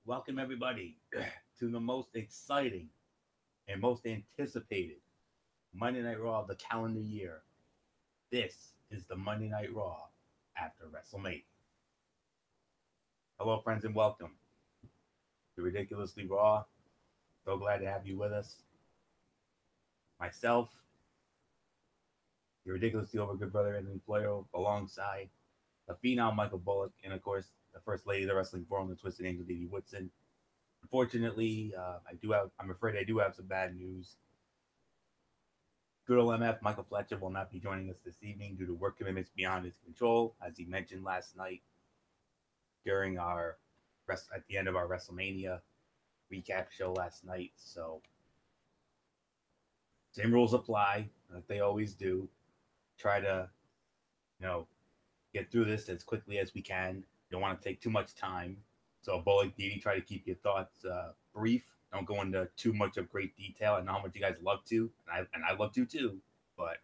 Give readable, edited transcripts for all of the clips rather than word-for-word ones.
Welcome everybody to the most exciting and most anticipated Monday Night Raw of the calendar year. This is the Monday Night Raw after WrestleMania. Hello, friends, and welcome to Ridiculously Raw. So glad to have you with us. Myself, your ridiculously over good brother Anthony Floro, alongside the phenom Michael Bullock, and of course the First Lady of the Wrestling Forum, the Twisted Angel, Dee Woodson. Unfortunately, I'm afraid I do have some bad news. Good old MF Michael Fletcher will not be joining us this evening due to work commitments beyond his control, as he mentioned last night during at the end of our WrestleMania recap show last night. So same rules apply like they always do. Try to, you know, get through this as quickly as we can. Don't want to take too much time. So Bullock, Didi, try to keep your thoughts brief. Don't go into too much of great detail. I know how much you guys love to, and I love to too. But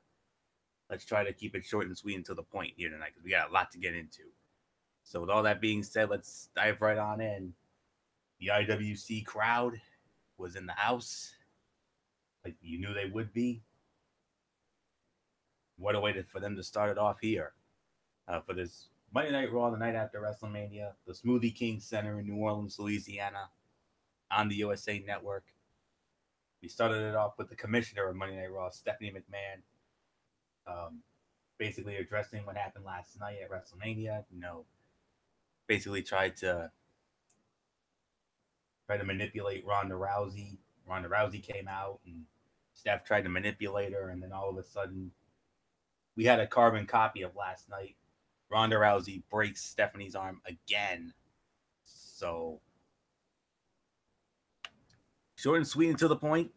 let's try to keep it short and sweet and to the point here tonight because we got a lot to get into. So with all that being said, let's dive right on in. The IWC crowd was in the house, like you knew they would be. What a way for them to start it off here for this Monday Night Raw, the night after WrestleMania, the Smoothie King Center in New Orleans, Louisiana, on the USA Network. We started it off with the commissioner of Monday Night Raw, Stephanie McMahon, basically addressing what happened last night at WrestleMania. Basically tried to manipulate Ronda Rousey. Ronda Rousey came out and Steph tried to manipulate her, and then all of a sudden, we had a carbon copy of last night. Ronda Rousey breaks Stephanie's arm again. So, short and sweet and to the point,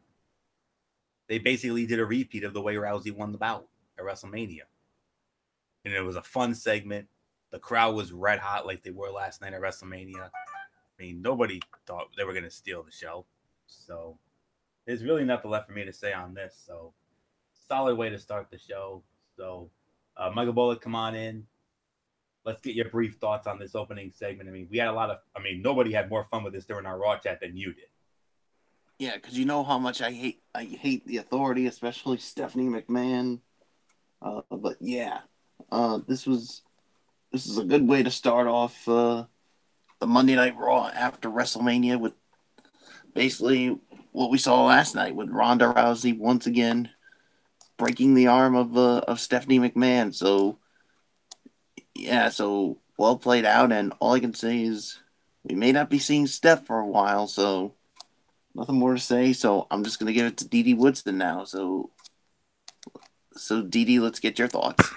they basically did a repeat of the way Rousey won the bout at WrestleMania. And it was a fun segment. The crowd was red hot like they were last night at WrestleMania. I mean, nobody thought they were going to steal the show. So, there's really nothing left for me to say on this. So, solid way to start the show. So, Michael Bullock, come on in. Let's get your brief thoughts on this opening segment. We had nobody had more fun with this during our Raw chat than you did. Yeah, because you know how much I hate the Authority, especially Stephanie McMahon. But yeah, this is a good way to start off the Monday Night Raw after WrestleMania with basically what we saw last night with Ronda Rousey once again breaking the arm of Stephanie McMahon. So yeah, so well played out, and all I can say is we may not be seeing Steph for a while, so nothing more to say. So I'm just gonna give it to Dee Woodson now. So Dee, let's get your thoughts.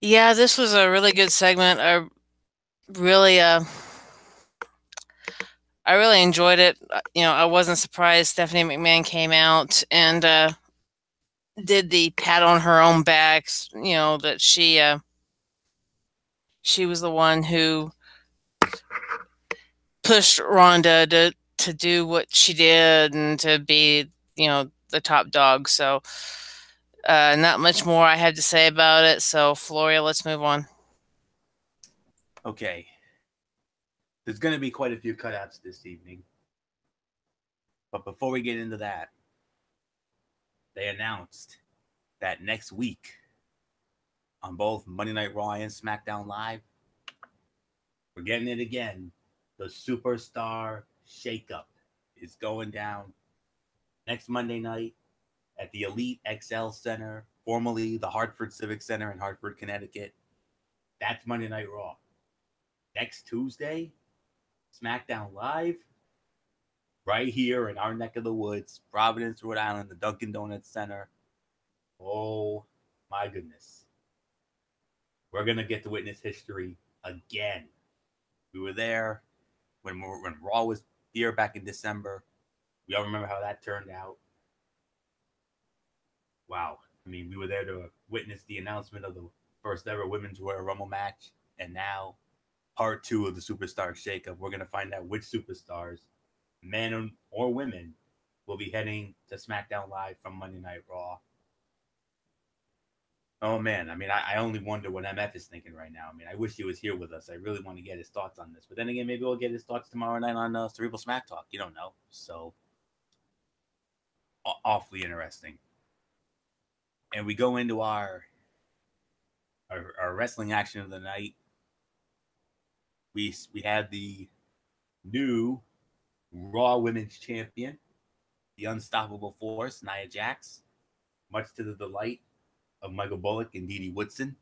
Yeah, this was a really good segment. Really, uh, I really enjoyed it. I wasn't surprised Stephanie McMahon came out and did the pat on her own back. That she was the one who pushed Ronda to do what she did and to be, the top dog. So, not much more I had to say about it. So, Floria, let's move on. Okay. There's going to be quite a few cutouts this evening. But before we get into that, they announced that next week on both Monday Night Raw and SmackDown Live, we're getting it again. The Superstar Shakeup is going down next Monday night at the Elite XL Center, formerly the Hartford Civic Center in Hartford, Connecticut. That's Monday Night Raw. Next Tuesday, SmackDown Live, right here in our neck of the woods, Providence, Rhode Island, the Dunkin' Donuts Center. Oh my goodness. We're going to get to witness history again. We were there when Raw was here back in December. We all remember how that turned out. Wow. We were there to witness the announcement of the first ever Women's Royal Rumble match. And now, part 2 of the Superstar Shakeup. We're going to find out which superstars, men or women, will be heading to SmackDown Live from Monday Night Raw. Oh man, I mean, I only wonder what MF is thinking right now. I mean, I wish he was here with us. I really want to get his thoughts on this. But then again, maybe we'll get his thoughts tomorrow night on Cerebral Smack Talk. You don't know. So awfully interesting. And we go into our wrestling action of the night. We had the new Raw Women's Champion, the Unstoppable Force, Nia Jax, much to the delight of Michael Bullock and Dee Dee Woodson,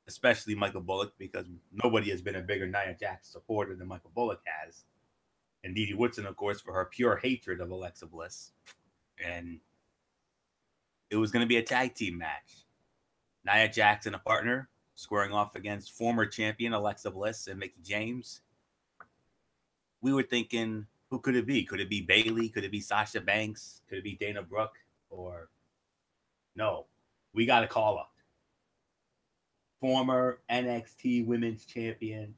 especially Michael Bullock, because nobody has been a bigger Nia Jax supporter than Michael Bullock has. And Dee Dee Woodson, of course, for her pure hatred of Alexa Bliss. And it was going to be a tag team match. Nia Jax and a partner squaring off against former champion Alexa Bliss and Mickie James. We were thinking, who could it be? Could it be Bayley? Could it be Sasha Banks? Could it be Dana Brooke? Or no, we got to call up former NXT Women's Champion,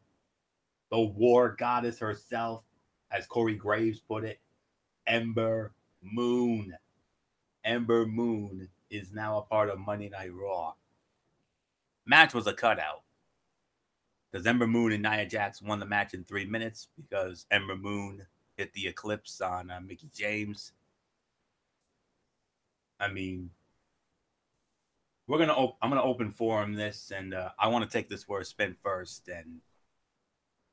the War Goddess herself, as Corey Graves put it, Ember Moon. Ember Moon is now a part of Monday Night Raw. Match was a cutout, because Ember Moon and Nia Jax won the match in 3 minutes because Ember Moon hit the Eclipse on Mickie James. I mean, I'm gonna open forum this, and I want to take this for a spin first. And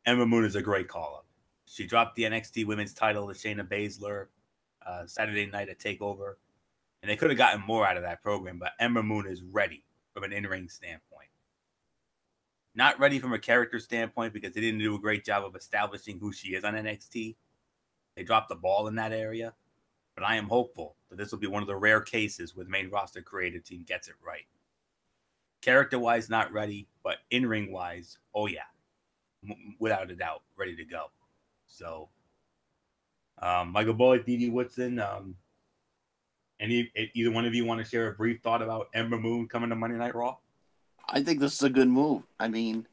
Ember Moon is a great call-up. She dropped the NXT Women's title to Shayna Baszler Saturday night at TakeOver, and they could have gotten more out of that program. But Ember Moon is ready from an in-ring standpoint. Not ready from a character standpoint because they didn't do a great job of establishing who she is on NXT. They dropped the ball in that area. But I am hopeful that this will be one of the rare cases where the main roster creative team gets it right. Character-wise, not ready, but in-ring-wise, oh yeah. Without a doubt, ready to go. So, Michael Bullock, Dee Dee Woodson, either one of you want to share a brief thought about Ember Moon coming to Monday Night Raw? I think this is a good move. I mean,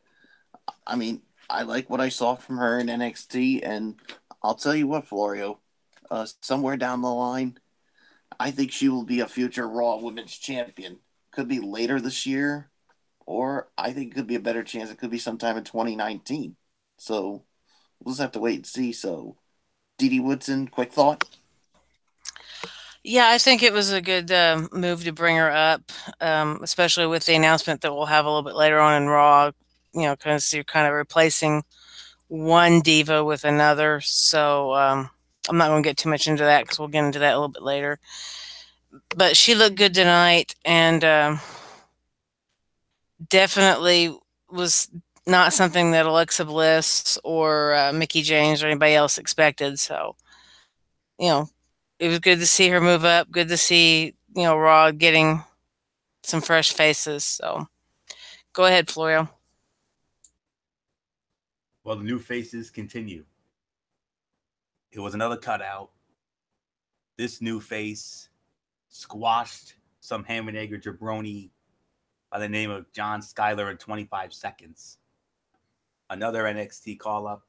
I like what I saw from her in NXT, and I'll tell you what, Florio, somewhere down the line, I think she will be a future Raw Women's Champion. Could be later this year, or I think it could be a better chance. It could be sometime in 2019. So we'll just have to wait and see. So, Dee Dee Woodson, quick thought? Yeah, I think it was a good move to bring her up, especially with the announcement that we'll have a little bit later on in Raw. You know, because you're kind of replacing one diva with another. So I'm not going to get too much into that because we'll get into that a little bit later. But she looked good tonight, and definitely was not something that Alexa Bliss or Mickie James or anybody else expected. So, you know, it was good to see her move up. Good to see, you know, Raw getting some fresh faces. So, go ahead, Florio. Well, the new faces continue. It was another cutout. This new face squashed some ham and egg jabroni by the name of John Skyler in 25 seconds. Another NXT call-up.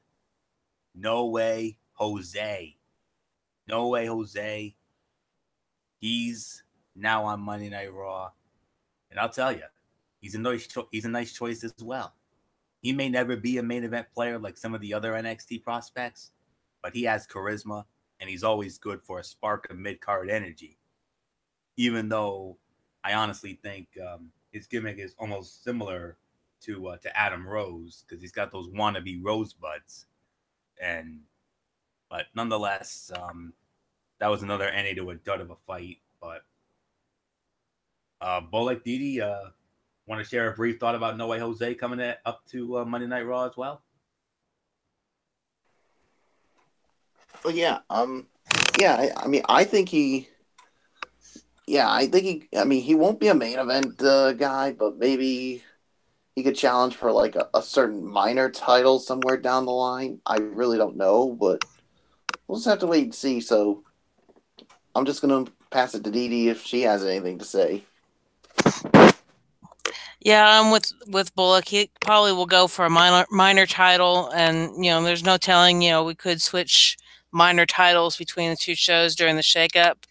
No Way Jose. No Way Jose. He's now on Monday Night Raw. And I'll tell you, he's a nice choice as well. He may never be a main event player like some of the other NXT prospects, but he has charisma, and he's always good for a spark of mid-card energy. Even though I honestly think his gimmick is almost similar to Adam Rose, because he's got those wannabe rosebuds. But nonetheless, that was another NA to a dud of a fight. But Bullock, Dee Dee, want to share a brief thought about No Way Jose coming up to Monday Night Raw as well? Well, yeah. I think he won't be a main event guy, but maybe he could challenge for like a certain minor title somewhere down the line. I really don't know, but we'll just have to wait and see. So I'm just going to pass it to Dee Dee if she has anything to say. Yeah, I'm with Bullock. He probably will go for a minor title, and you know, there's no telling. You know, we could switch minor titles between the two shows during the shakeup,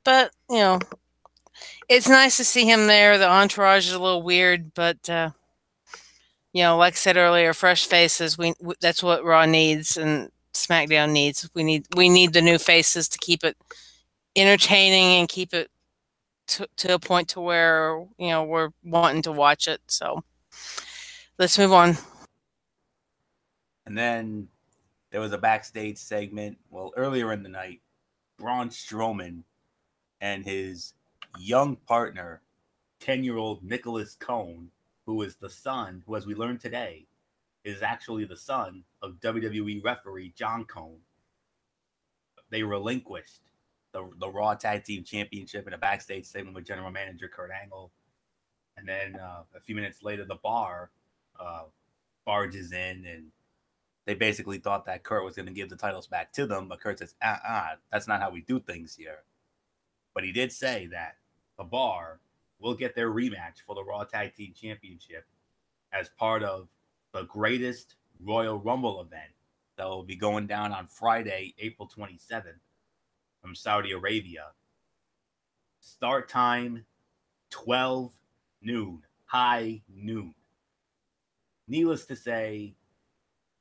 but you know, It's nice to see him there. The entourage is a little weird, but like I said earlier, fresh faces. That's what Raw needs and SmackDown needs. We need the new faces to keep it entertaining and keep it to a point to where we're wanting to watch it. So let's move on. And then there was a backstage segment. Well, earlier in the night, Braun Strowman and his young partner, 10-year-old Nicholas Cone, who is the son, who, as we learned today, is actually the son of WWE referee John Cone. They relinquished the Raw Tag Team Championship in a backstage segment with General Manager Kurt Angle. And then a few minutes later, the Bar barges in, and they basically thought that Kurt was going to give the titles back to them, but Kurt says, that's not how we do things here. But he did say that the Bar will get their rematch for the Raw Tag Team Championship as part of the greatest Royal Rumble event that will be going down on Friday, April 27th from Saudi Arabia. Start time, 12 noon, high noon. Needless to say,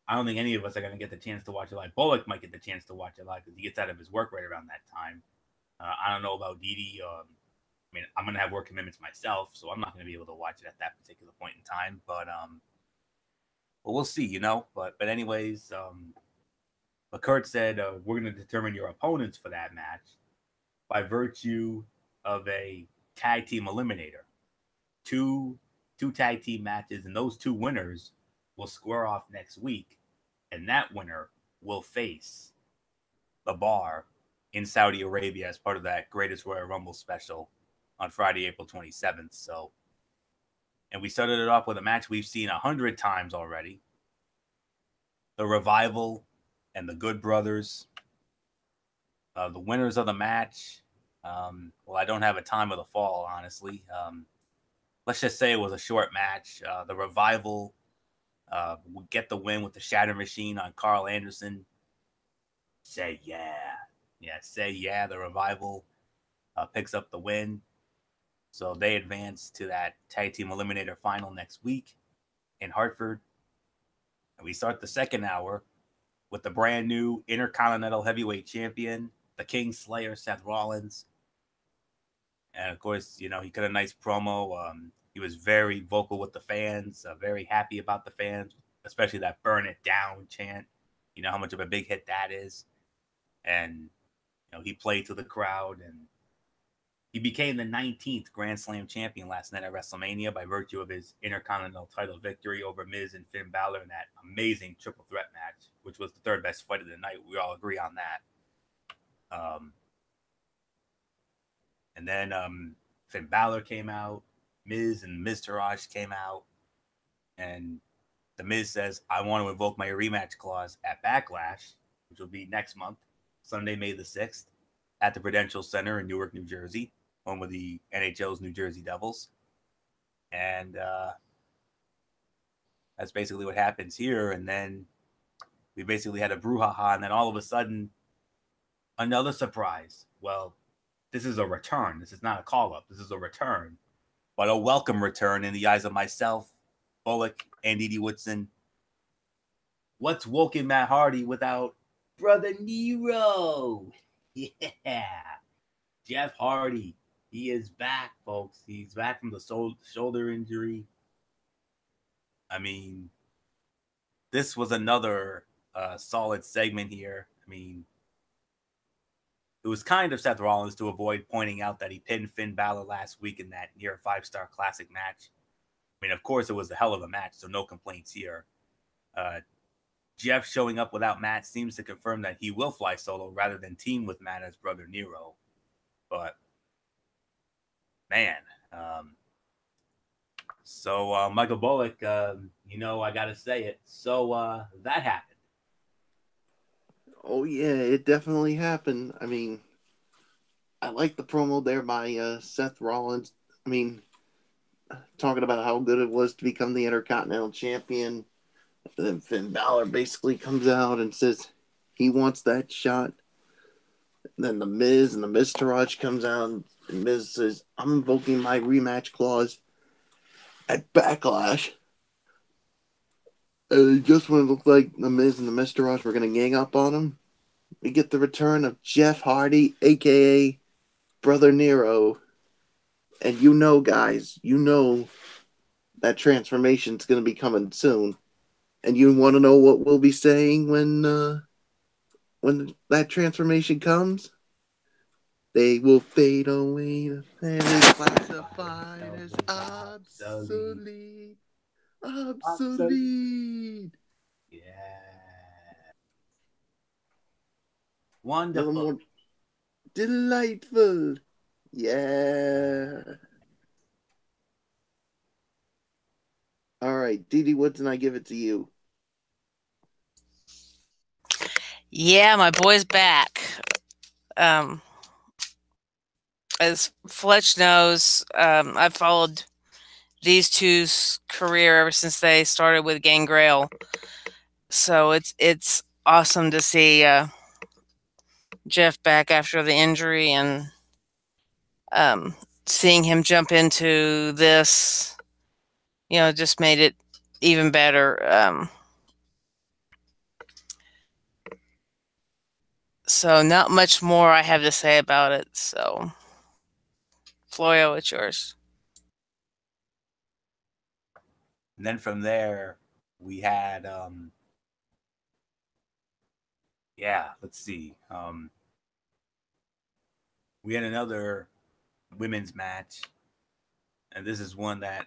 I don't think any of us are going to get the chance to watch it live. Bullock might get the chance to watch it live because he gets out of his work right around that time. I don't know about Didi. I'm going to have work commitments myself, so I'm not going to be able to watch it at that particular point in time. But we'll see, But anyways, but Kurt said we're going to determine your opponents for that match by virtue of a tag team eliminator. Two tag team matches, and those two winners will square off next week, and that winner will face the Bar in Saudi Arabia as part of that Greatest Royal Rumble special on Friday, April 27th. So, and we started it off with a match we've seen 100 times already. The Revival and the Good Brothers. The winners of the match. Well, I don't have a time of the fall, honestly. Let's just say it was a short match. The Revival would get the win with the Shatter Machine on Carl Anderson. Say yeah. Yeah, say yeah. The Revival picks up the win. So they advance to that Tag Team Eliminator final next week in Hartford. And we start the second hour with the brand new Intercontinental Heavyweight Champion, the King Slayer, Seth Rollins. And of course, he cut a nice promo. He was very vocal with the fans, very happy about the fans, especially that "Burn It Down" chant. You know how much of a big hit that is. And, he played to the crowd, and he became the 19th Grand Slam champion last night at WrestleMania by virtue of his Intercontinental title victory over Miz and Finn Balor in that amazing triple threat match, which was the third best fight of the night. We all agree on that. And then Finn Balor came out. Miz and Miztourage came out. And the Miz says, I want to invoke my rematch clause at Backlash, which will be next month, Sunday, May the 6th, at the Prudential Center in Newark, New Jersey, home of the NHL's New Jersey Devils. And that's basically what happens here. And then we basically had a brouhaha, and then all of a sudden, another surprise. Well, this is a return. This is not a call-up. This is a return. But a welcome return in the eyes of myself, Bullock, and Edie Woodson. What's Woken Matt Hardy without Brother Nero? Yeah. Jeff Hardy. He is back, folks. He's back from the shoulder injury. I mean, this was another solid segment here. I mean, it was kind of Seth Rollins to avoid pointing out that he pinned Finn Balor last week in that near 5-star classic match. I mean, of course, it was a hell of a match, so no complaints here. Jeff showing up without Matt seems to confirm that he will fly solo rather than team with Matt as Brother Nero. But, man. So, Michael Bullock, I got to say it. So, that happened. Oh, yeah, it definitely happened. I mean, I like the promo there by Seth Rollins. I mean, talking about how good it was to become the Intercontinental Champion. And then Finn Balor basically comes out and says he wants that shot. And then the Miz and the Miztourage comes out and And Miz says, I'm invoking my rematch clause at Backlash. Just when it looked like The Miz and the Mr. were going to gang up on him, we get the return of Jeff Hardy, a.k.a. Brother Nero. And you know, guys, that transformation's going to be coming soon. And you want to know what we'll be saying when that transformation comes? They will fade away. The family classified as obsolete. Obsolete. Yeah. A Wonderful. little more delightful. Yeah. All right, Didi Woodson, I give it to you. Yeah, my boy's back. As Fletch knows, I've followed these two's career ever since they started with Gangrel. So it's awesome to see Jeff back after the injury, and seeing him jump into this, just made it even better. So not much more I have to say about it. So, Florio, it's yours. And then from there, we had, let's see. We had another women's match, and this is one that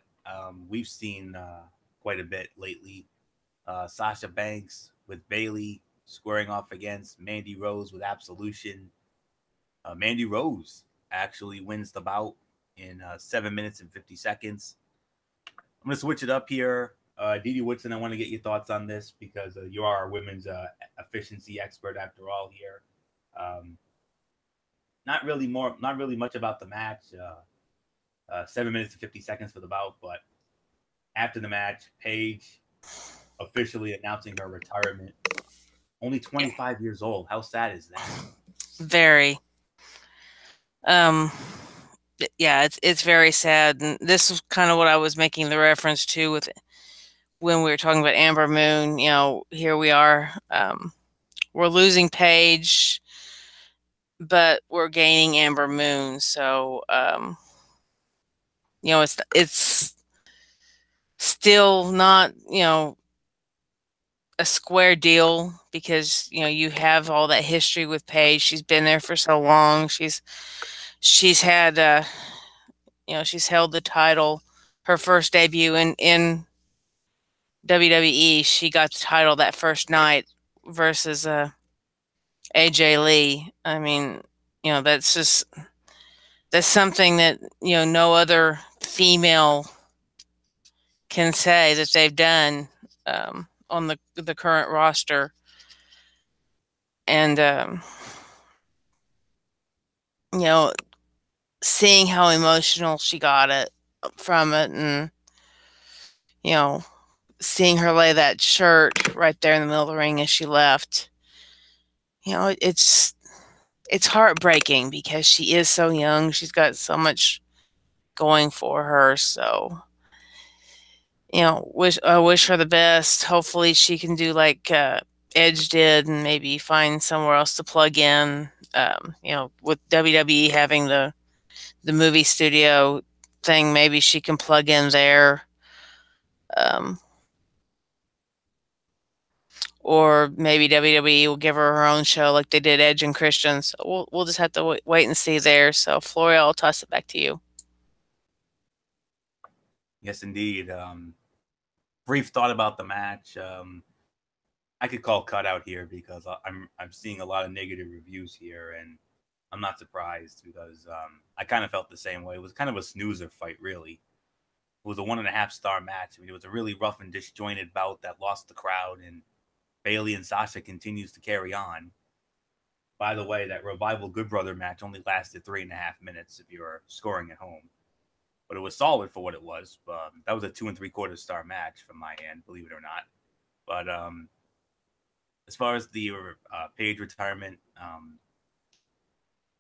we've seen quite a bit lately. Sasha Banks with Bayley squaring off against Mandy Rose with Absolution. Mandy Rose actually wins the bout in 7 minutes and 50 seconds. I'm going to switch it up here. Didi Woodson, I want to get your thoughts on this because you are our women's efficiency expert after all here. Not really much about the match. 7 minutes and 50 seconds for the bout, but after the match, Paige officially announcing her retirement. Only 25 years old. How sad is that? Very. Yeah, it's very sad, and this is kind of what I was making the reference to with when we were talking about Amber Moon. Here we are. We're losing Paige, but we're gaining Amber Moon. So, it's still not a square deal because you have all that history with Paige. She's been there for so long. She's had she's held the title. Her first debut in WWE, she got the title that first night versus AJ Lee. I mean, that's something that no other female can say that they've done on the current roster. And seeing how emotional she got it from it, and seeing her lay that shirt right there in the middle of the ring as she left, it's heartbreaking because she is so young. She's got so much going for her. So, I wish her the best. Hopefully she can do like Edge did and maybe find somewhere else to plug in. With WWE having the movie studio thing, maybe she can plug in there. Or maybe WWE will give her own show like they did Edge and Christian. So we'll just have to wait and see there. So, Florio, I'll toss it back to you. Yes, indeed. Brief thought about the match. I could call cut out here because I'm seeing a lot of negative reviews here, and I'm not surprised because I kind of felt the same way. It was kind of a snoozer fight, really. It was a 1.5 star match. I mean, it was a really rough and disjointed bout that lost the crowd, and Bayley and Sasha continues to carry on. By the way, that Revival Good Brother match only lasted 3.5 minutes if you're scoring at home. But it was solid for what it was. That was a 2 3/4 star match from my end, believe it or not. But as far as the Paige retirement,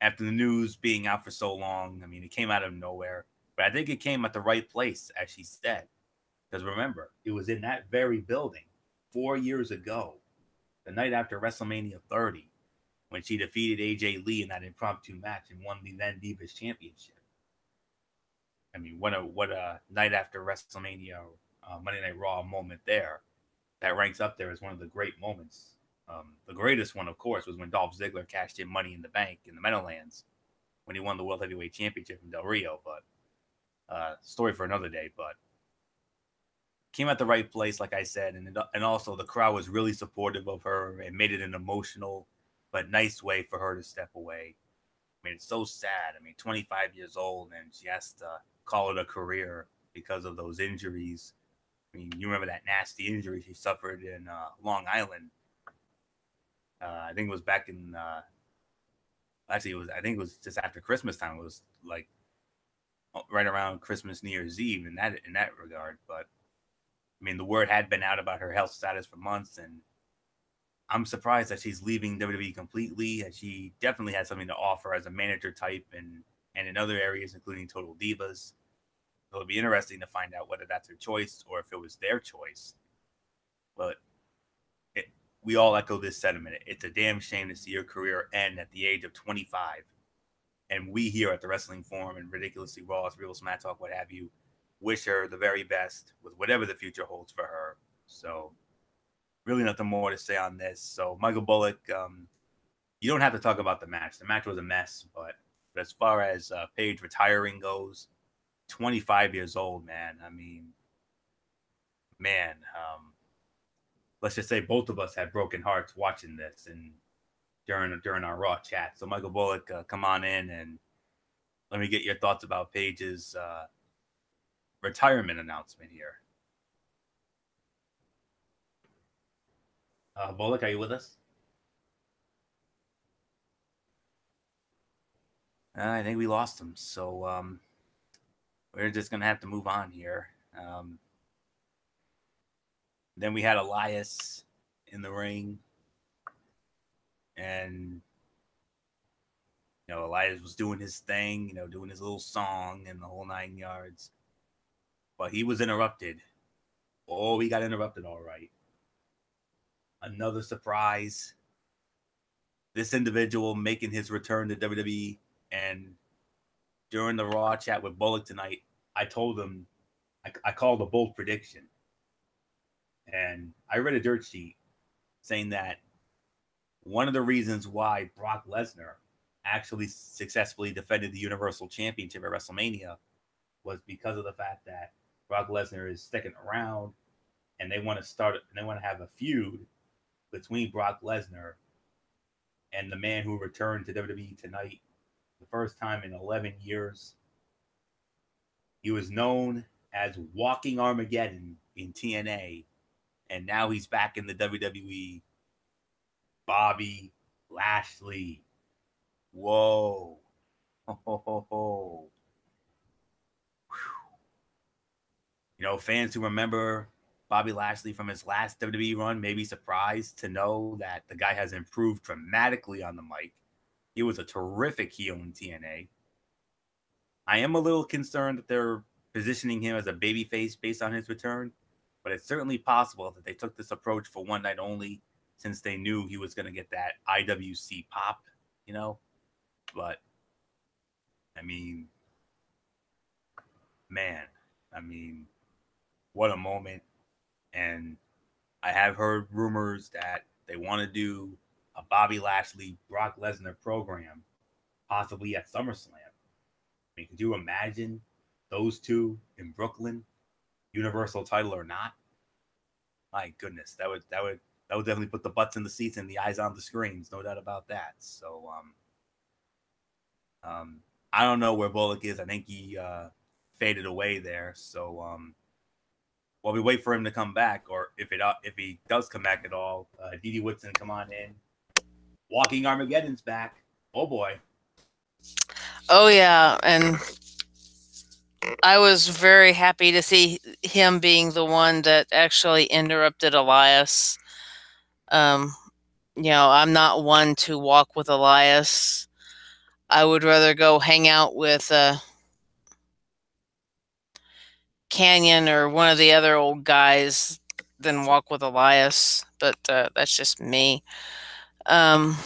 after the news being out for so long. I mean, it came out of nowhere, but I think it came at the right place, as she said. Because remember, it was in that very building 4 years ago, the night after WrestleMania 30, when she defeated AJ Lee in that impromptu match and won the then Divas Championship. I mean, what a night after WrestleMania Monday Night Raw moment there. That ranks up there as one of the great moments. The greatest one, of course, was when Dolph Ziggler cashed in Money in the Bank in the Meadowlands when he won the World Heavyweight Championship from Del Rio. But story for another day. But came at the right place, like I said, and also the crowd was really supportive of her and made it an emotional but nice way for her to step away. I mean, it's so sad. I mean, 25 years old and she has to call it a career because of those injuries. I mean, you remember that nasty injury she suffered in Long Island. I think it was back in. Actually, I think it was just after Christmas time. It was like right around Christmas, New Year's Eve in that regard. But I mean, the word had been out about her health status for months, and I'm surprised that she's leaving WWE completely. And she definitely had something to offer as a manager type, and in other areas, including Total Divas. So it'll be interesting to find out whether that's her choice or if it was their choice. But we all echo this sentiment. It's a damn shame to see her career end at the age of 25. And we here at the Wrestling Forum and Ridiculously Raw, Real Smack Talk, what have you, wish her the very best with whatever the future holds for her. So really nothing more to say on this. So Michael Bullock, you don't have to talk about the match. The match was a mess. But as far as Paige retiring goes, 25 years old, man. I mean, man, let's just say both of us had broken hearts watching this and during our Raw chat. So Michael Bullock, come on in and let me get your thoughts about Paige's retirement announcement here. Bullock, are you with us? I think we lost him. So we're just going to have to move on here. Then we had Elias in the ring. And, you know, Elias was doing his thing, you know, doing his little song and the whole 9 yards. But he was interrupted. Oh, he got interrupted all right. Another surprise. This individual making his return to WWE. And during the Raw chat with Bullock tonight, I told him, I called a bold prediction. And I read a dirt sheet saying that one of the reasons why Brock Lesnar actually successfully defended the Universal Championship at WrestleMania was because of the fact that Brock Lesnar is sticking around and they want to have a feud between Brock Lesnar and the man who returned to WWE tonight the first time in 11 years. He was known as Walking Armageddon in TNA, and now he's back in the WWE. Bobby Lashley. Whoa. Ho, ho, ho, ho. You know, fans who remember Bobby Lashley from his last WWE run may be surprised to know that the guy has improved dramatically on the mic. He was a terrific heel in TNA. I am a little concerned that they're positioning him as a babyface based on his return, but it's certainly possible that they took this approach for one night only since they knew he was going to get that IWC pop, you know? But, I mean, man, what a moment. And I have heard rumors that they want to do a Bobby Lashley, Brock Lesnar program, possibly at SummerSlam. I mean, could you imagine those two in Brooklyn, Universal title or not? My goodness, that would definitely put the butts in the seats and the eyes on the screens, no doubt about that. So, I don't know where Bullock is. I think he faded away there. So, while we wait for him to come back, or if he does come back at all, Didi Woodson, come on in. Walking Armageddon's back. Oh boy. Oh yeah, and I was very happy to see him being the one that actually interrupted Elias. You know, I'm not one to walk with Elias. I would rather go hang out with Canyon or one of the other old guys than walk with Elias, but that's just me. Um,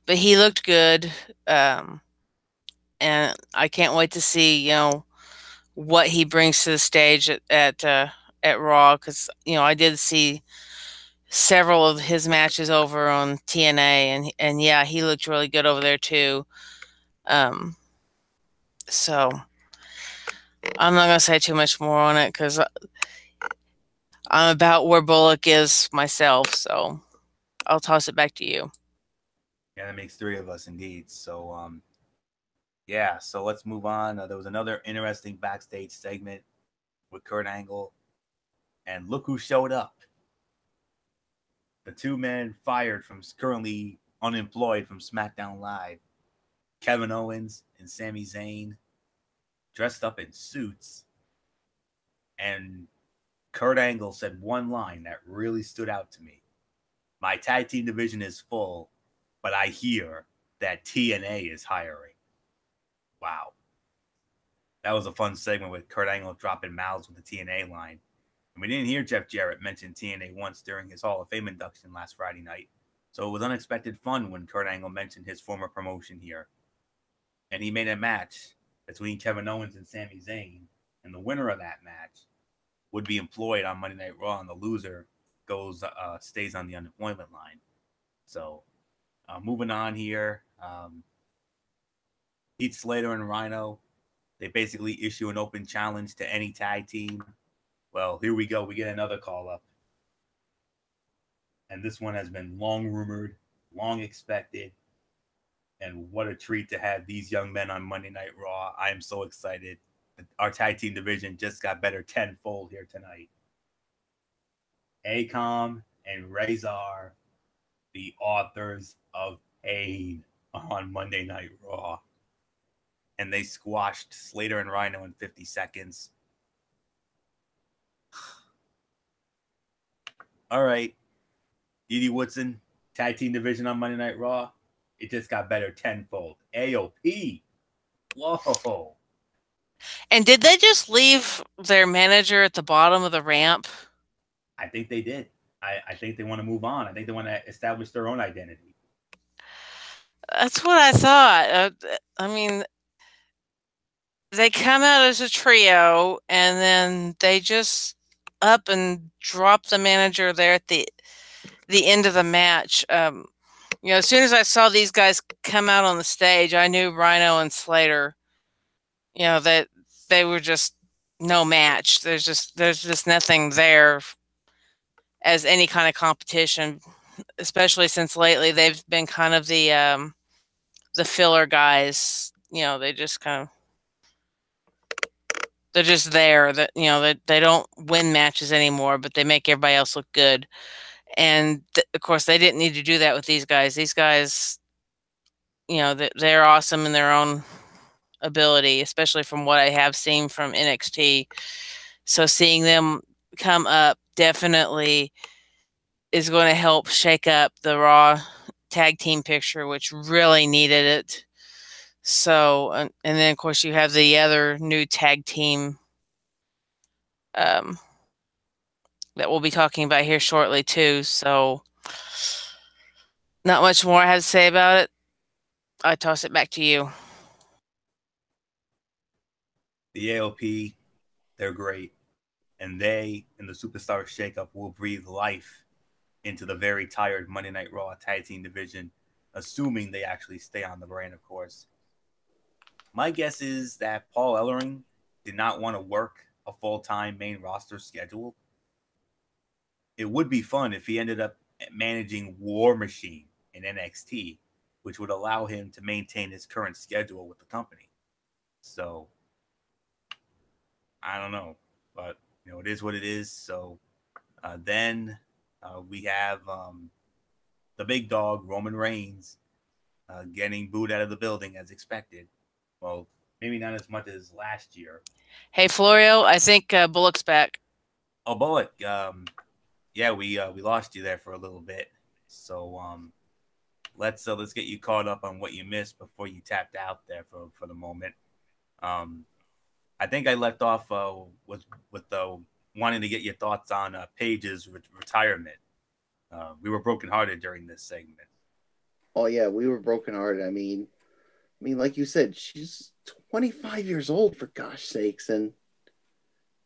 but he looked good, and I can't wait to see what he brings to the stage at Raw, because I did see several of his matches over on TNA, and yeah, he looked really good over there too. So I'm not gonna say too much more on it because I'm about where Bullock is myself. So I'll toss it back to you. Yeah, that makes three of us indeed. So yeah, so let's move on. There was another interesting backstage segment with Kurt Angle, and look who showed up. The two men fired from currently unemployed from SmackDown Live, Kevin Owens and Sami Zayn, dressed up in suits. And Kurt Angle said one line that really stood out to me. My tag team division is full, but I hear that TNA is hiring. Wow. That was a fun segment with Kurt Angle dropping mouths with the TNA line. And we didn't hear Jeff Jarrett mention TNA once during his Hall of Fame induction last Friday night. So it was unexpected fun when Kurt Angle mentioned his former promotion here. And he made a match between Kevin Owens and Sami Zayn. And the winner of that match would be employed on Monday Night Raw, and the loser stays on the unemployment line. So moving on here, Heath Slater and Rhino, they basically issue an open challenge to any tag team. Well, here we go. We get another call up. And this one has been long rumored, long expected. And what a treat to have these young men on Monday Night Raw. I am so excited. Our tag team division just got better tenfold here tonight. Akam and Razor, the authors of Pain, on Monday Night Raw. And they squashed Slater and Rhino in 50 seconds. All right. Didi Woodson, tag team division on Monday Night Raw. It just got better tenfold. AOP. Whoa. And did they just leave their manager at the bottom of the ramp? I think they did. I think they want to move on. I think they want to establish their own identity. That's what I thought. I mean, they come out as a trio, and then they just up and drop the manager there at the end of the match. As soon as I saw these guys come out on the stage, I knew Rhino and Slater, that they were just no match. There's just nothing there as any kind of competition, especially since lately they've been kind of the filler guys. They just kind of, they're just there. That they don't win matches anymore, but they make everybody else look good. And of course, they didn't need to do that with these guys. These guys, they're awesome in their own ability, especially from what I have seen from NXT. So seeing them come up definitely is going to help shake up the Raw tag team picture, which really needed it. So, and then of course you have the other new tag team that we'll be talking about here shortly too. So not much more I have to say about it. I toss it back to you. The AOP, they're great. And they, in the Superstar Shakeup, will breathe life into the very tired Monday Night Raw tag team division, assuming they actually stay on the brand, of course. My guess is that Paul Ellering did not want to work a full-time main roster schedule. It would be fun if he ended up managing War Machine in NXT, which would allow him to maintain his current schedule with the company. So, I don't know, but it is what it is. So then we have the big dog, Roman Reigns, getting booed out of the building as expected. Well, maybe not as much as last year. Hey, Florio, I think Bullock's back. Oh, Bullock. Yeah, we lost you there for a little bit. So let's get you caught up on what you missed before you tapped out there for the moment. I think I left off with wanting to get your thoughts on Paige's retirement. We were brokenhearted during this segment. Oh yeah, we were brokenhearted. Like you said, she's 25 years old for gosh sakes, and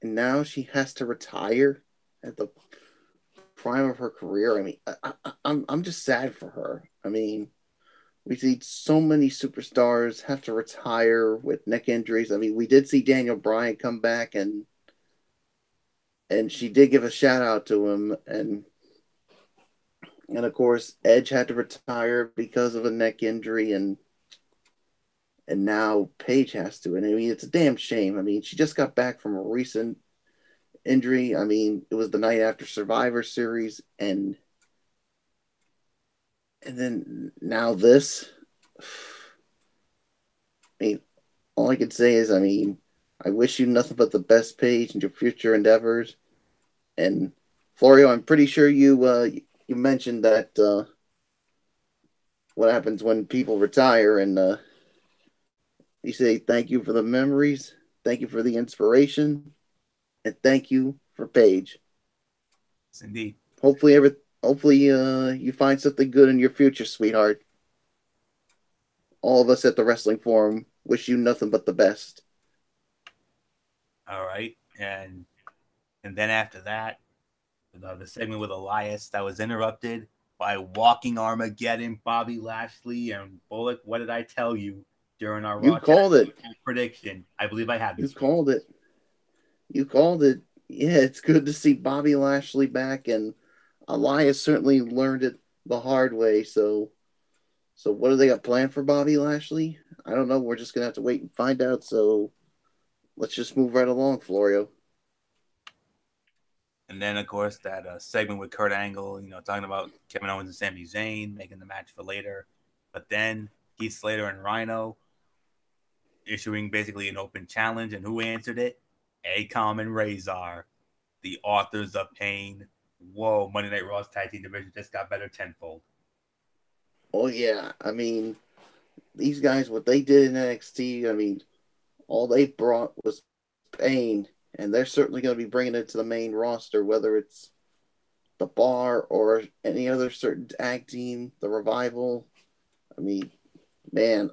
now she has to retire at the prime of her career. I'm just sad for her. We see so many superstars have to retire with neck injuries. We did see Daniel Bryan come back, and she did give a shout out to him, and of course Edge had to retire because of a neck injury, and now Paige has to. And it's a damn shame. She just got back from a recent injury. It was the night after Survivor Series, and then now this. All I could say is, I wish you nothing but the best, Paige, in your future endeavors. And Florio, I'm pretty sure you mentioned that what happens when people retire, and you say thank you for the memories, thank you for the inspiration, and thank you for Paige. Yes, indeed. Hopefully, you find something good in your future, sweetheart. All of us at the Wrestling Forum wish you nothing but the best. All right, and then after that, the segment with Elias that was interrupted by Walking Armageddon, Bobby Lashley, and Bullock. What did I tell you during our You called it prediction? I believe I had this. You called it. You called it. Yeah, it's good to see Bobby Lashley back, and Elias certainly learned it the hard way. So what do they got planned for Bobby Lashley? I don't know. We're just gonna have to wait and find out. So let's just move right along, Florio. And then, of course, that segment with Kurt Angle, talking about Kevin Owens and Sami Zayn, making the match for later. But then Heath Slater and Rhino issuing basically an open challenge. And who answered it? Akam and Razor, the authors of pain. Whoa, Monday Night Raw's tag team division just got better tenfold. Oh, yeah. These guys, what they did in NXT, all they brought was pain. And they're certainly going to be bringing it to the main roster, whether it's the Bar or any other certain tag team, the Revival. Man,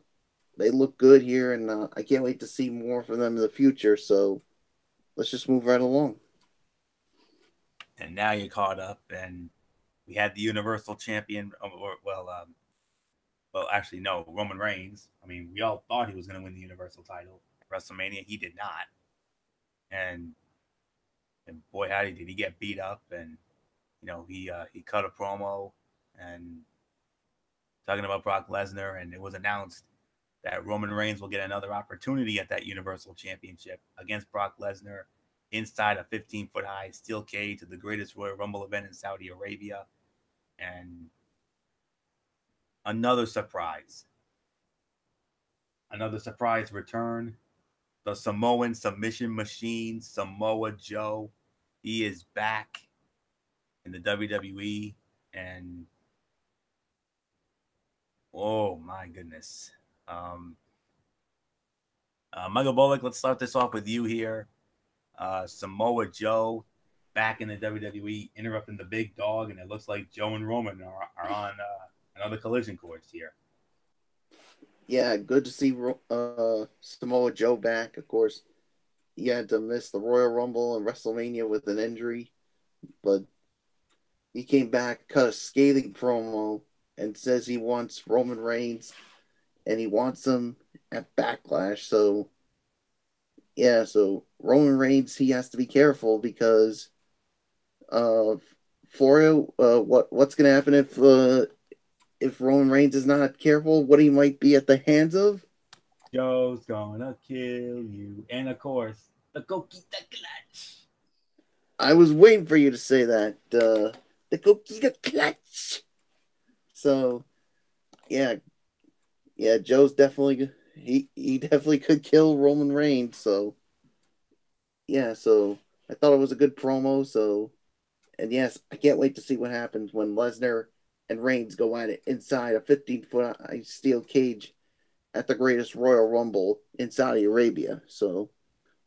they look good here, and I can't wait to see more from them in the future. So let's just move right along. And now you're caught up, and we had the Universal Champion, actually, no, Roman Reigns. We all thought he was going to win the Universal title at WrestleMania. He did not. And boy, howdy, did he get beat up. And, he cut a promo and talking about Brock Lesnar. And it was announced that Roman Reigns will get another opportunity at that Universal Championship against Brock Lesnar inside a 15-foot high steel cage at the greatest Royal Rumble event in Saudi Arabia. And another surprise return. The Samoan submission machine, Samoa Joe. He is back in the WWE. And oh my goodness. Michael Bullock, let's start this off with you here. Samoa Joe back in the WWE, interrupting the big dog, and it looks like Joe and Roman are on another collision course here. Yeah, good to see Samoa Joe back. Of course, he had to miss the Royal Rumble and WrestleMania with an injury, but he came back, cut a scathing promo, and says he wants Roman Reigns, and he wants him at Backlash. So Roman Reigns, he has to be careful because Florio, what's going to happen if Roman Reigns is not careful, what he might be at the hands of? Joe's gonna kill you. And of course, the Coquita Clutch. I was waiting for you to say that. The Coquita Clutch. So, yeah, Joe's definitely, he definitely could kill Roman Reigns. So, yeah, so I thought it was a good promo. So, and yes, I can't wait to see what happens when Lesnar and Reigns go at it inside a 15-foot steel cage at the greatest Royal Rumble in Saudi Arabia. So,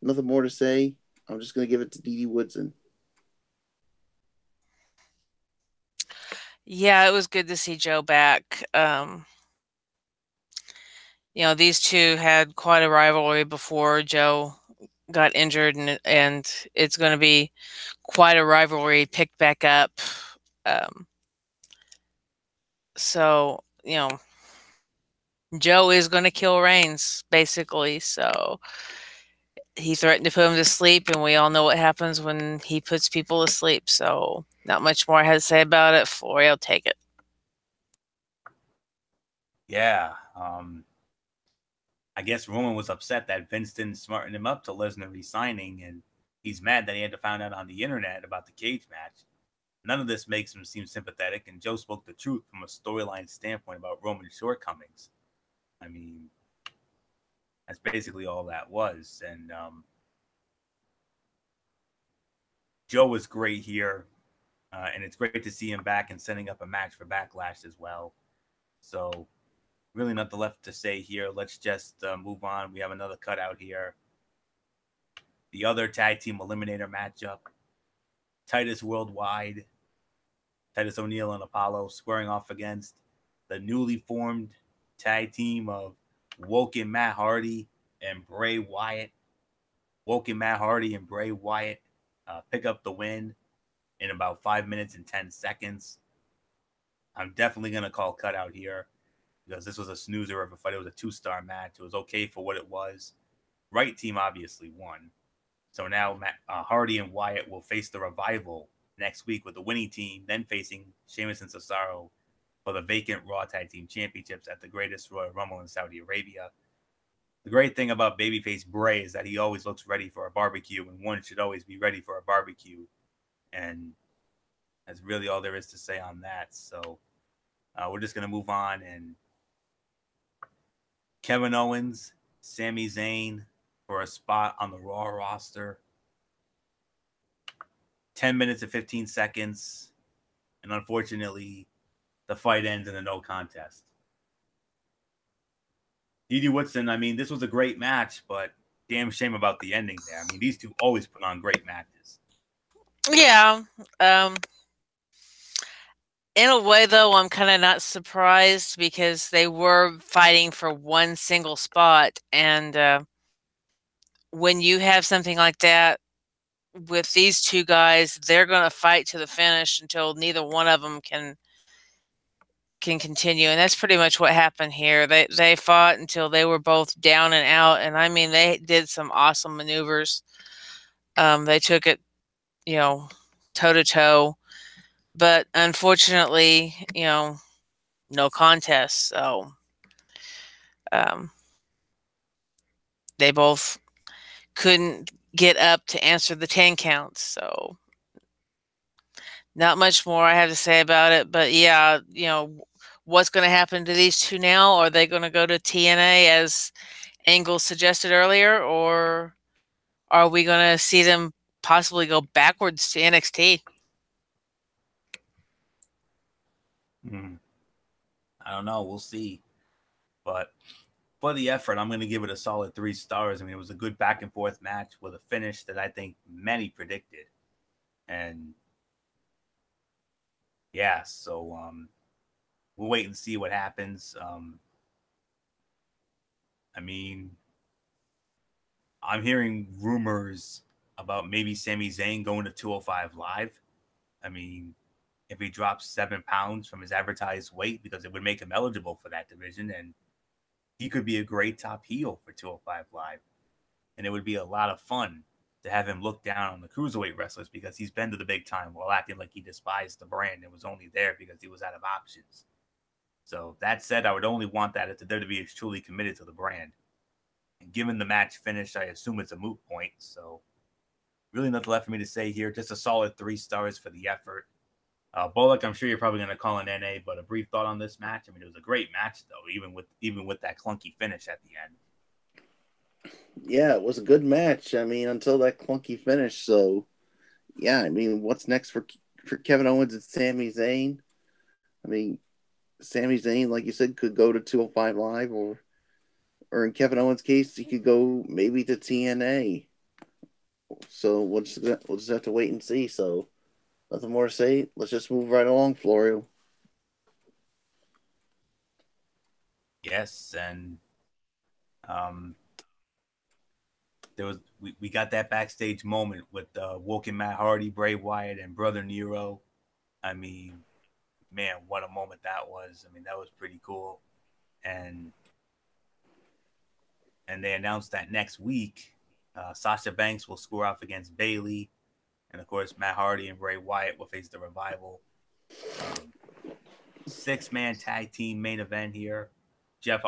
nothing more to say. I'm just going to give it to Dee Woodson. Yeah, it was good to see Joe back. These two had quite a rivalry before Joe got injured, and it's going to be quite a rivalry picked back up. So, Joe is going to kill Reigns, basically. So he threatened to put him to sleep, and we all know what happens when he puts people to sleep. So not much more I had to say about it. Flory, I'll take it. Yeah. I guess Roman was upset that Vince didn't smarten him up to Lesnar resigning, and he's mad that he had to find out on the internet about the cage match. None of this makes him seem sympathetic, and Joe spoke the truth from a storyline standpoint about Roman's shortcomings. I mean, that's basically all that was. And Joe was great here, and it's great to see him back and setting up a match for Backlash as well. So, really nothing left to say here. Let's just move on. We have another cutout here. The other tag team eliminator matchup. Titus Worldwide, Titus O'Neil and Apollo squaring off against the newly formed tag team of Woken Matt Hardy and Bray Wyatt. Woken Matt Hardy and Bray Wyatt pick up the win in about 5 minutes and 10 seconds. I'm definitely going to call cutout here because this was a snoozer of a fight. It was a 2-star match. It was okay for what it was. Right team obviously won. So now Hardy and Wyatt will face the Revival next week with the winning team, then facing Sheamus and Cesaro for the vacant Raw Tag Team Championships at the greatest Royal Rumble in Saudi Arabia. The great thing about babyface Bray is that he always looks ready for a barbecue, and one should always be ready for a barbecue. And that's really all there is to say on that. So we're just going to move on. And Kevin Owens, Sami Zayn for a spot on the Raw roster. 10 minutes and 15 seconds. And unfortunately, the fight ends in a no contest. Dee Woodson, I mean, this was a great match, but damn shame about the ending there. I mean, these two always put on great matches. Yeah. In a way, though, I'm kind of not surprised because they were fighting for one single spot. And when you have something like that with these two guys, they're going to fight to the finish until neither one of them can continue. And that's pretty much what happened here. They fought until they were both down and out. And I mean, they did some awesome maneuvers. They took it, toe to toe. But unfortunately, no contest. So they both couldn't get up to answer the 10 counts. So not much more I have to say about it. But yeah, what's going to happen to these two now? Are they going to go to TNA as Angle suggested earlier, or are we going to see them possibly go backwards to NXT? I don't know. We'll see. But for the effort, I'm going to give it a solid 3 stars. I mean, it was a good back and forth match with a finish that I think many predicted. And yeah, so we'll wait and see what happens. I mean, I'm hearing rumors about maybe Sami Zayn going to 205 Live. I mean, if he drops 7 pounds from his advertised weight, because it would make him eligible for that division, and he could be a great top heel for 205 Live. And it would be a lot of fun to have him look down on the cruiserweight wrestlers because he's been to the big time while acting like he despised the brand and was only there because he was out of options. So that said, I would only want that if the WWE is truly committed to the brand. And given the match finish, I assume it's a moot point. So really nothing left for me to say here. Just a solid 3 stars for the effort. Bullock, I'm sure you're probably going to call an NA, but a brief thought on this match. I mean, it was a great match, though, even with that clunky finish at the end. Yeah, it was a good match. I mean, until that clunky finish. So, yeah, I mean, what's next for Kevin Owens and Sami Zayn? I mean, Sami Zayn, like you said, could go to 205 Live, or in Kevin Owens' case, he could go maybe to TNA. So we'll just have to wait and see. So nothing more to say. Let's just move right along, Florio. Yes, and um, we got that backstage moment with Woken Matt Hardy, Bray Wyatt, and Brother Nero. I mean, man, what a moment that was. I mean, that was pretty cool. And they announced that next week, Sasha Banks will score off against Bayley, and of course, Matt Hardy and Bray Wyatt will face the Revival. 6-man tag team main event here. Jeff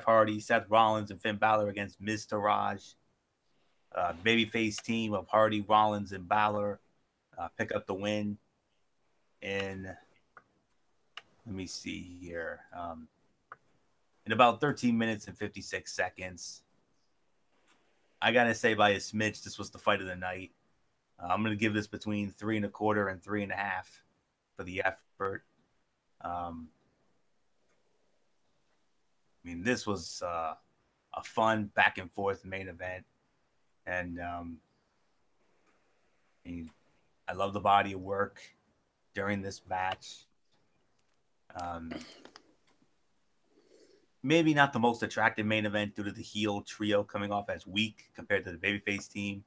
Hardy, Seth Rollins, and Finn Balor against Miz Taraj. Babyface team of Hardy, Rollins, and Balor pick up the win. In let me see here. In about 13 minutes and 56 seconds. I gotta say, by a smidge, this was the fight of the night. I'm gonna give this between 3.25 and 3.5 for the effort. I mean, this was a fun back and forth main event, and I mean, I love the body of work during this match. Maybe not the most attractive main event due to the heel trio coming off as weak compared to the babyface team,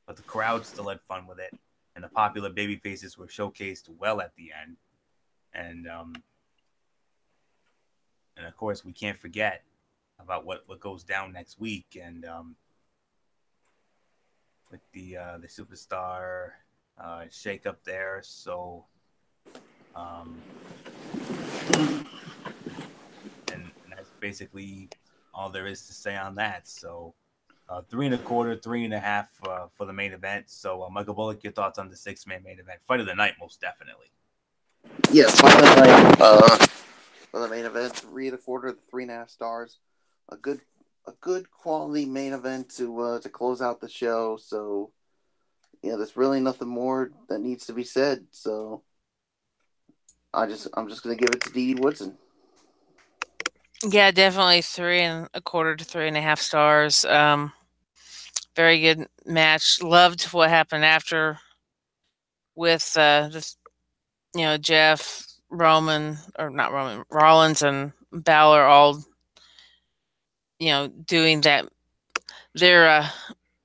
but the crowd still had fun with it, and the popular babyfaces were showcased well at the end. And of course, we can't forget about what goes down next week, and with the superstar shake up there. So, and that's basically all there is to say on that. So, 3.25, 3.5 for the main event. So, Michael Bullock, your thoughts on the 6-man main event? Fight of the night, most definitely. Yeah, fight of the night for the main event. 3.25 to 3.5 stars. A good quality main event to close out the show. So, yeah, there's really nothing more that needs to be said. So, I'm just gonna give it to Dee Dee Woodson. Yeah, definitely 3.25 to 3.5 stars. Very good match. Loved what happened after with this, Jeff, Roman, or not Roman, Rollins and Balor all, doing their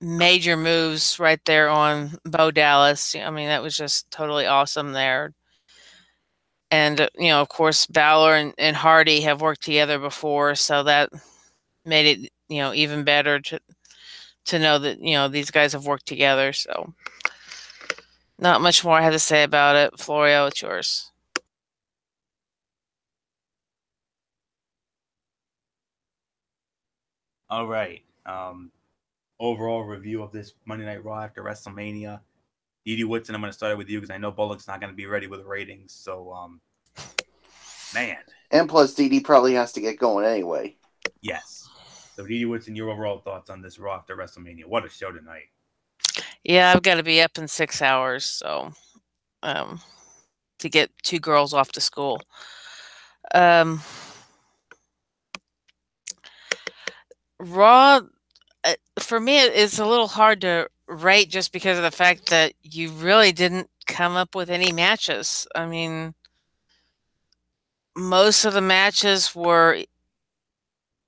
major moves right there on Bo Dallas. I mean, that was just totally awesome there. And, of course, Balor and Hardy have worked together before, so that made it, even better to know that, these guys have worked together. So not much more I have to say about it. Florio, it's yours. All right. Overall review of this Monday Night Raw after WrestleMania. Dee Dee Woodson, I'm going to start it with you because I know Bullock's not going to be ready with the ratings. So, man. And plus, Dee Dee probably has to get going anyway. Yes. So, Dee Dee Woodson, your overall thoughts on this Raw after WrestleMania? What a show tonight. Yeah, I've got to be up in 6 hours, so to get 2 girls off to school. Raw, for me, it's a little hard to rate just because of the fact that you really didn't come up with any matches. I mean, most of the matches were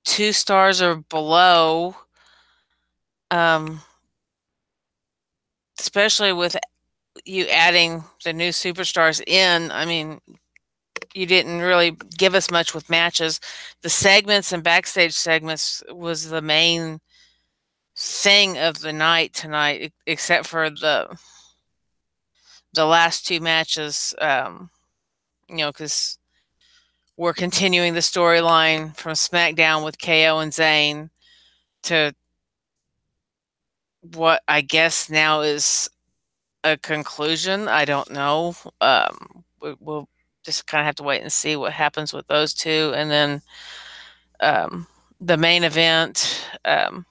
2 stars or below, especially with you adding the new superstars in. I mean, you didn't really give us much with matches. The segments and backstage segments was the main thing of the night tonight, except for the last 2 matches, because we're continuing the storyline from SmackDown with KO and Zayn to what I guess now is a conclusion. I don't know. We'll just kind of have to wait and see what happens with those 2. And then the main event, that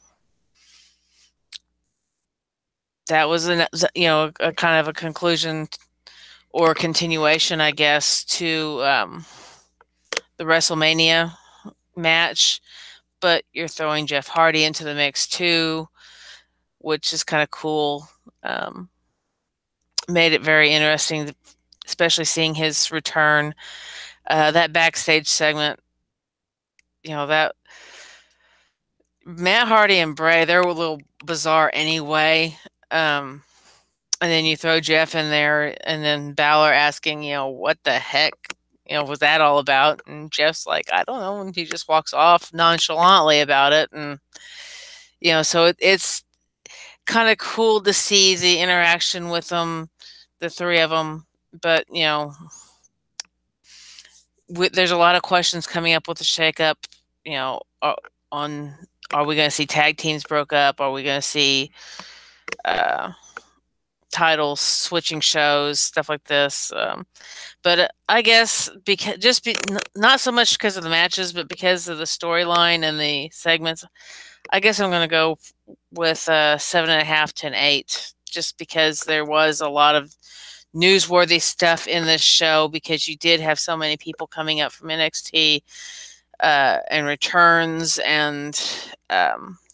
was a kind of a conclusion or continuation, I guess, to the WrestleMania match, but you're throwing Jeff Hardy into the mix too, which is kind of cool. Made it very interesting, especially seeing his return. That backstage segment, that Matt Hardy and Bray, they're a little bizarre anyway. And then you throw Jeff in there, and then Balor asking, what the heck, was that all about? And Jeff's like, I don't know. And he just walks off nonchalantly about it. And, so it's kind of cool to see the interaction with them, the three of them. But, there's a lot of questions coming up with the shakeup, on are we going to see tag teams broke up? Are we going to see titles switching shows, stuff like this? But I guess not so much because of the matches, but because of the storyline and the segments, I guess I'm going to go with 7.5 to an 8, just because there was a lot of newsworthy stuff in this show, because you did have so many people coming up from NXT and returns, and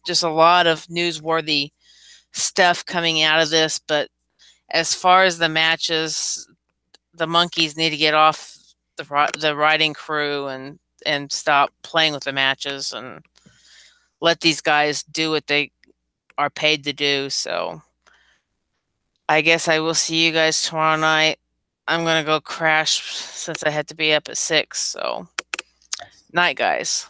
just a lot of newsworthy stuff coming out of this. But as far as the matches, the monkeys need to get off the writing crew and stop playing with the matches and let these guys do what they are paid to do. So I guess I will see you guys tomorrow night. I'm going to go crash since I had to be up at 6. So night, guys.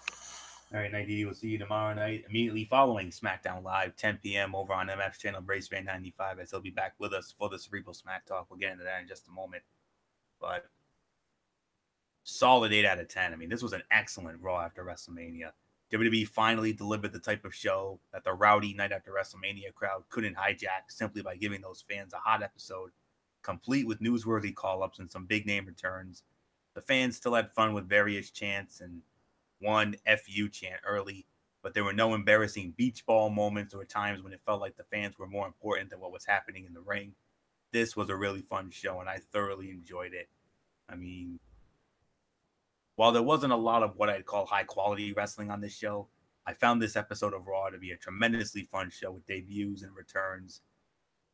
All right, Night We'll see you tomorrow night, immediately following SmackDown Live, 10 p.m. over on MF's channel, Braceband 95, as he'll be back with us for the Cerebral Smack Talk. We'll get into that in just a moment. But solid 8 out of 10. I mean, this was an excellent Raw after WrestleMania. WWE finally delivered the type of show that the rowdy night after WrestleMania crowd couldn't hijack simply by giving those fans a hot episode, complete with newsworthy call-ups and some big-name returns. The fans still had fun with various chants and one FU chant early, but there were no embarrassing beach ball moments or times when it felt like the fans were more important than what was happening in the ring. This was a really fun show, and I thoroughly enjoyed it. I mean, while there wasn't a lot of what I'd call high-quality wrestling on this show, I found this episode of Raw to be a tremendously fun show with debuts and returns.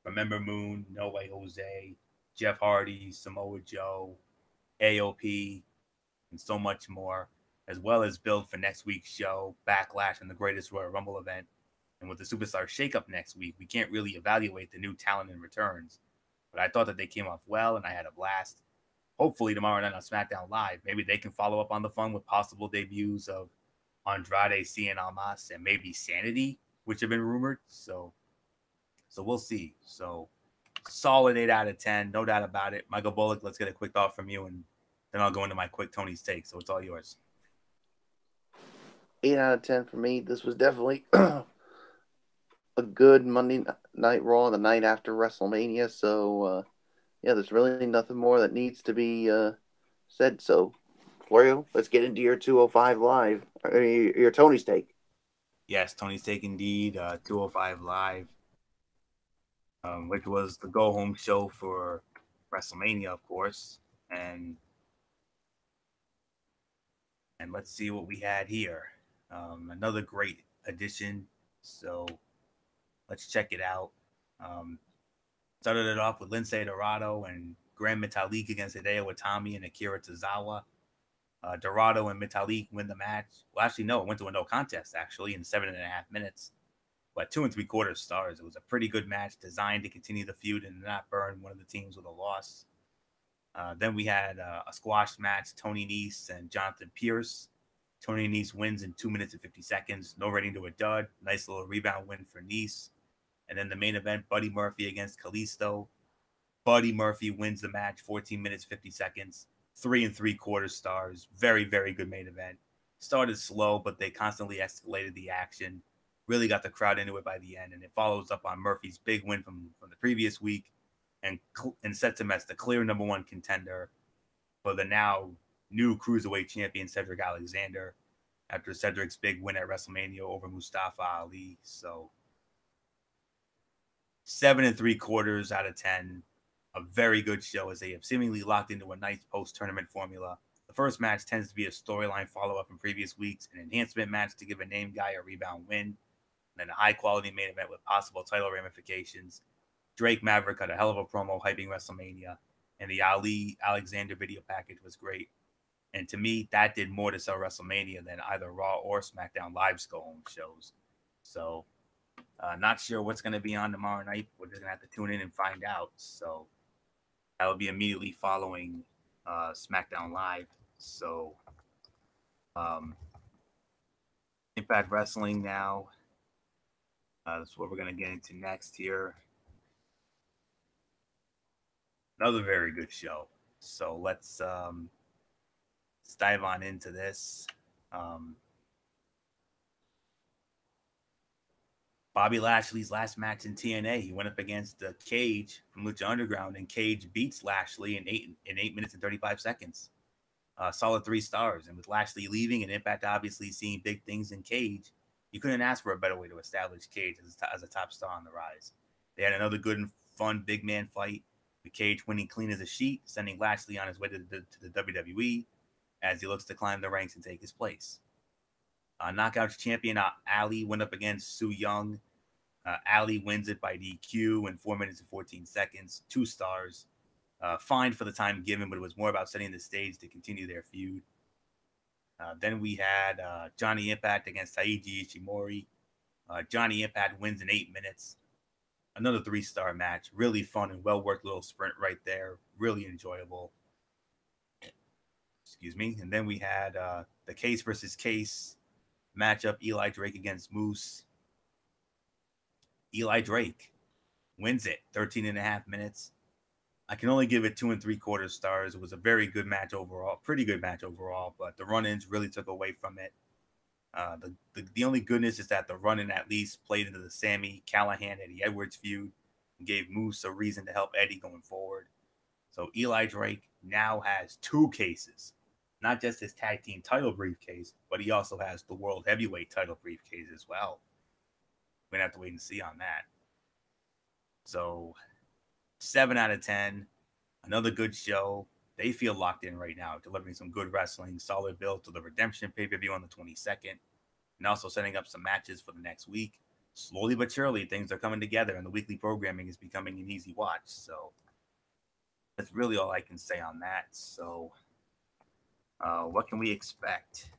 Remember Moon, No Way Jose, Jeff Hardy, Samoa Joe, AOP, and so much more, as well as build for next week's show, Backlash, and the Greatest Royal Rumble event. And with the Superstar Shakeup next week, we can't really evaluate the new talent and returns. But I thought that they came off well, and I had a blast. Hopefully tomorrow night on SmackDown Live, maybe they can follow up on the fun with possible debuts of Andrade, Cien Almas, and maybe Sanity, which have been rumored. So we'll see. So solid 8 out of 10, no doubt about it. Michael Bullock, let's get a quick thought from you, and then I'll go into my quick Tony's take. So it's all yours. 8 out of 10 for me. This was definitely a good Monday Night Raw the night after WrestleMania. So, yeah, there's really nothing more that needs to be said. So, Florio, let's get into your 205 Live, or your Tony's take. Yes, Tony's take indeed. 205 Live, which was the go-home show for WrestleMania, of course. And let's see what we had here. Another great addition. So let's check it out. Started it off with Lince Dorado and Gran Metalik against Hideo Itami and Akira Tozawa. Dorado and Metalik win the match. Well, actually, no, it went to a no contest, actually, in 7.5 minutes. But 2 3/4 stars. It was a pretty good match designed to continue the feud and not burn one of the teams with a loss. Then we had a squash match, Tony Nese and Jonathan Pierce. Tony Nese wins in 2 minutes and 50 seconds. No rating to a dud. Nice little rebound win for Nese. And then the main event, Buddy Murphy against Kalisto. Buddy Murphy wins the match, 14 minutes, 50 seconds. 3 3/4 stars. Very, very good main event. Started slow, but they constantly escalated the action. Really got the crowd into it by the end. And it follows up on Murphy's big win from the previous week and sets him as the clear number 1 contender for the now new Cruiserweight champion Cedric Alexander after Cedric's big win at WrestleMania over Mustafa Ali. So 7 3/4 out of 10. A very good show as they have seemingly locked into a nice post-tournament formula The first match tends to be a storyline follow-up from previous weeks, an enhancement match to give a named guy a rebound win, and then a high-quality main event with possible title ramifications. Drake Maverick had a hell of a promo hyping WrestleMania, and the Ali Alexander video package was great. And to me, that did more to sell WrestleMania than either Raw or SmackDown Live's go-home shows. So, not sure what's going to be on tomorrow night. We're just going to have to tune in and find out. So, that will be immediately following SmackDown Live. So, Impact Wrestling now. That's what we're going to get into next here. Another very good show. So let's dive on into this. Bobby Lashley's last match in TNA, he went up against Cage from Lucha Underground, and Cage beats Lashley in 8 minutes and 35 seconds. Solid 3 stars. And with Lashley leaving and Impact obviously seeing big things in Cage, you couldn't ask for a better way to establish Cage as a top star on the rise. They had another good and fun big man fight, with Cage winning clean as a sheet, sending Lashley on his way to the WWE as he looks to climb the ranks and take his place. Knockouts champion Ali went up against Su Yung. Ali wins it by DQ in 4 minutes and 14 seconds, 2 stars. Fine for the time given, but it was more about setting the stage to continue their feud. Then we had Johnny Impact against Taiji Ishimori. Johnny Impact wins in 8 minutes. Another 3-star match. Really fun and well-worked little sprint right there. Really enjoyable. Excuse me. And then we had the Case versus Case matchup. Eli Drake against Moose. Eli Drake wins it. 13.5 minutes. I can only give it 2 3/4 stars. It was a very good match overall, pretty good match overall, but the run-ins really took away from it. The only goodness is that the run-in at least played into the Sammy Callahan Eddie Edwards feud and gave Moose a reason to help Eddie going forward. So Eli Drake now has 2 cases, not just his tag team title briefcase, but he also has the world heavyweight title briefcase as well. We're gonna have to wait and see on that. So 7 out of 10. Another good show. They feel locked in right now, delivering some good wrestling, solid build to the Redemption pay-per-view on the 22nd, and also setting up some matches for the next week. Slowly but surely, things are coming together, and the weekly programming is becoming an easy watch. So that's really all I can say on that. So what can we expect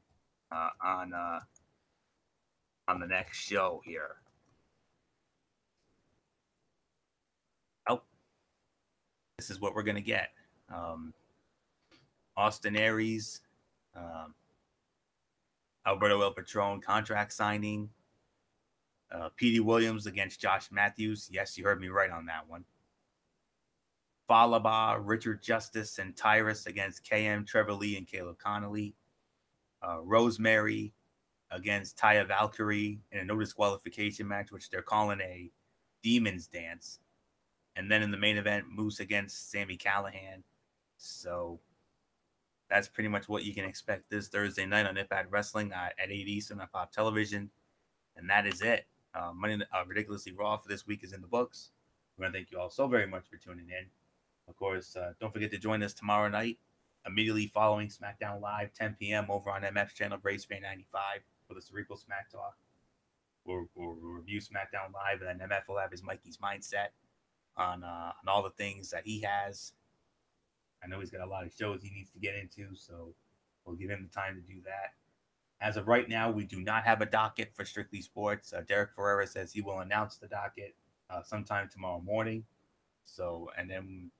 on the next show here? This is what we're going to get. Austin Aries, Alberto El Patron contract signing, Petey Williams against Josh Matthews. Yes, you heard me right on that one. Falaba, Richard Justice, and Tyrus against KM, Trevor Lee, and Caleb Connolly. Rosemary against Taya Valkyrie in a no disqualification match, which they're calling a Demon's Dance. And then in the main event, Moose against Sami Callahan. So that's pretty much what you can expect this Thursday night on Impact Wrestling at 8 Eastern on Pop Television. And that is it. Ridiculously Raw for this week is in the books. We want to thank you all so very much for tuning in. Of course, don't forget to join us tomorrow night, immediately following SmackDown Live, 10 p.m. over on MF's channel, Brace Fan 95, for the Cerebral Smack Talk. We'll review SmackDown Live, and then MF will have his Mikey's Mindset on all the things that he has. I know he's got a lot of shows he needs to get into, so we'll give him the time to do that. As of right now, we do not have a docket for Strictly Sports. Derek Ferreira says he will announce the docket sometime tomorrow morning. So, and then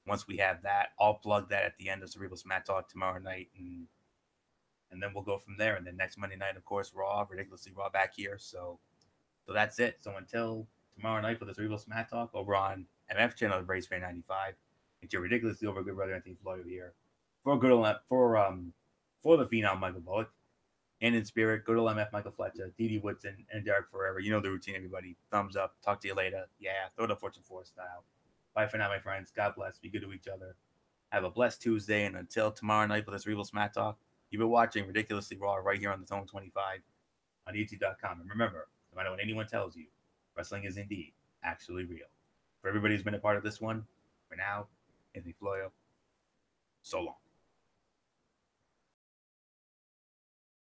once we have that, I'll plug that at the end of Cerebral Smack Talk tomorrow night, and then we'll go from there. And then next Monday night, of course, Raw, Ridiculously Raw back here. So that's it. So until tomorrow night for the Cerebral Smack Talk over on MF channel of Brace Fan 95. It's your ridiculously over good brother Anthony Floyd here for good old for the Phenom Michael Bullock, and in spirit, good old MF Michael Fletcher, Didi Woodson, and Derek Forever. You know the routine, everybody. Thumbs up. Talk to you later. Yeah, throw the Fortune 4 style. Bye for now, my friends. God bless. Be good to each other. Have a blessed Tuesday, and until tomorrow night for the Cerebral Smack Talk, you've been watching Ridiculously Raw right here on the Tone 25 on YouTube.com. And remember, no matter what anyone tells you, wrestling is indeed actually real. For everybody who's been a part of this one, for now, Anthony Floyo, so long.